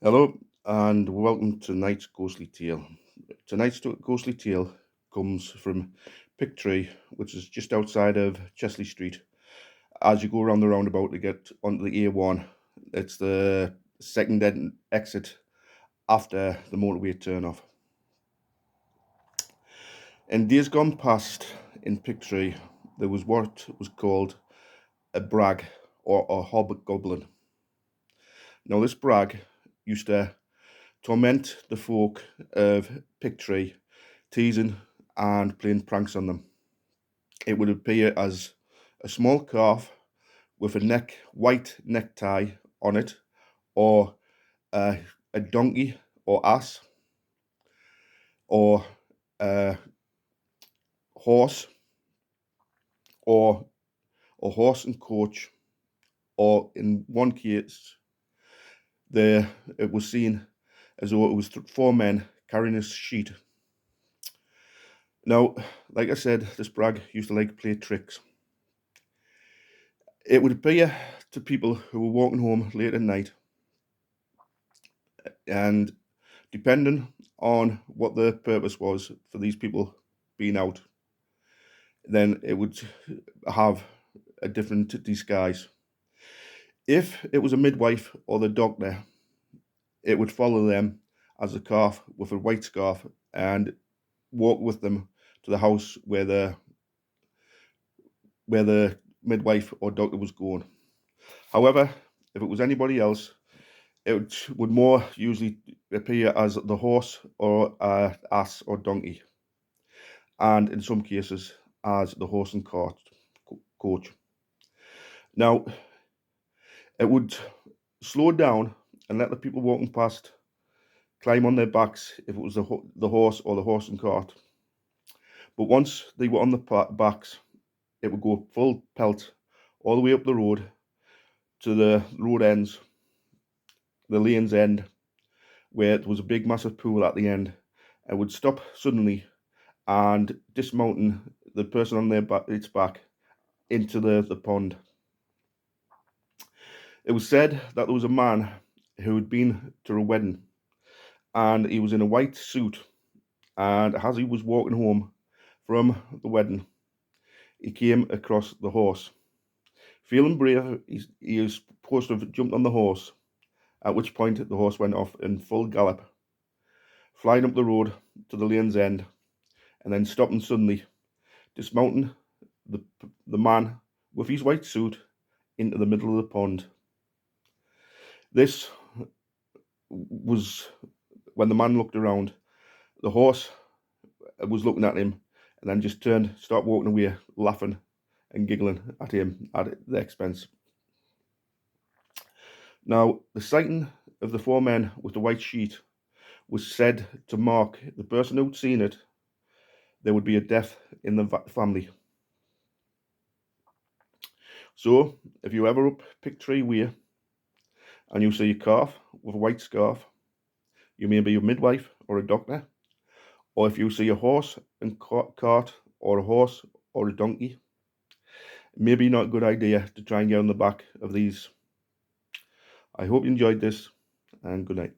Hello and welcome to tonight's ghostly tale. Tonight's ghostly tale comes from Picktree, which is just outside of Chesley Street. As you go around the roundabout to get onto the A1, it's the second exit after the motorway turnoff. In days gone past in Picktree, there was what was called a brag or a hobgoblin. Now, this brag used to torment the folk of Picktree, teasing and playing pranks on them. It would appear as a small calf with a white necktie on it, or a donkey or ass, or a horse, or a horse and coach, or in one case, it was seen as though it was four men carrying a sheet. Now, like I said, this brag used to like to play tricks. It would appear to people who were walking home late at night, and depending on what the purpose was for these people being out, then it would have a different disguise. If it was a midwife or the doctor, it would follow them as a calf with a white scarf and walk with them to the house where the midwife or doctor was going. However, if it was anybody else, it would more usually appear as the horse or ass or donkey, and in some cases as the horse and cart coach. Now, it would slow down and let the people walking past climb on their backs if it was the horse or the horse and cart. But once they were on the backs, it would go full pelt all the way up the road to the road ends, the lane's end, where there was a big massive pool at the end. It would stop suddenly and dismounting the person on its back into the pond. It was said that there was a man who had been to a wedding, and he was in a white suit, and as he was walking home from the wedding, he came across the horse. Feeling brave, he was supposed to have jumped on the horse, at which point the horse went off in full gallop, flying up the road to the lane's end, and then stopping suddenly, dismounting the man with his white suit into the middle of the pond. This was when the man looked around. The horse was looking at him and then just started walking away, laughing and giggling at him at the expense. Now, the sighting of the four men with the white sheet was said to mark the person who'd seen it. There would be a death in the family. So, if you ever up Picktree Way and you see a calf with a white scarf, you may be a midwife or a doctor. Or if you see a horse and cart, or a horse or a donkey, maybe not a good idea to try and get on the back of these. I hope you enjoyed this, and good night.